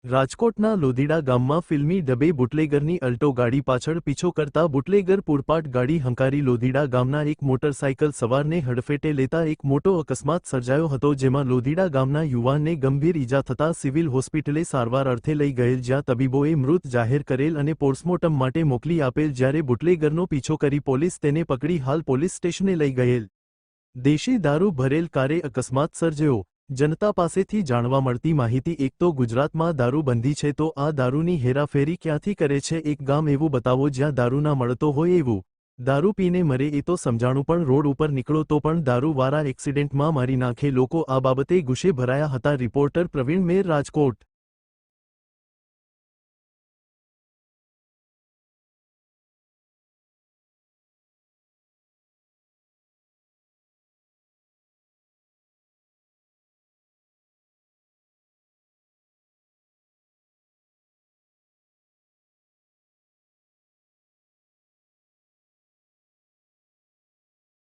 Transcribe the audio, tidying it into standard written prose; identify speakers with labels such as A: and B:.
A: રાજકોટના લોધીડા ગામમાં ફિલ્મી ડબે બુટલેગરની અલ્ટો ગાડી પાછળ પીછો કરતા બુટલેગર પૂરપાટ ગાડી હંકારી લોધીડા ગામના એક મોટરસાઇકલ સવારને હડફેટે લેતા એક મોટો અકસ્માત સર્જાયો હતો, જેમાં લોધીડા ગામના યુવાનને ગંભીર ઈજા થતા સિવિલ હોસ્પિટલે સારવાર અર્થે લઈ ગયેલ, જ્યાં તબીબોએ મૃત જાહેર કરેલ અને પોસ્ટમોર્ટમ માટે મોકલી આપેલ, જ્યારે બુટલેગરનો પીછો કરી પોલીસ તેને પકડી હાલ પોલીસ સ્ટેશને લઈ ગયેલ. દેશી દારૂ ભરેલ કારે અકસ્માત સર્જ્યો. જનતા પાસેથી જાણવા મળતી માહિતી. એક તો ગુજરાતમાં દારૂબંધી છે, તો આ દારૂની હેરાફેરી ક્યાંથી કરે છે? એક ગામ એવું બતાવો જ્યાં દારૂ ના મળતો હોય એવું. દારૂ પીને મરે એ તો સમજાણું, પણ રોડ ઉપર નીકળો તો પણ દારૂવાળા એક્સિડેન્ટમાં મારી નાખે લોકો. આ બાબતે ગુસ્સે ભરાયા હતા. રિપોર્ટર પ્રવીણ મેર, રાજકોટ.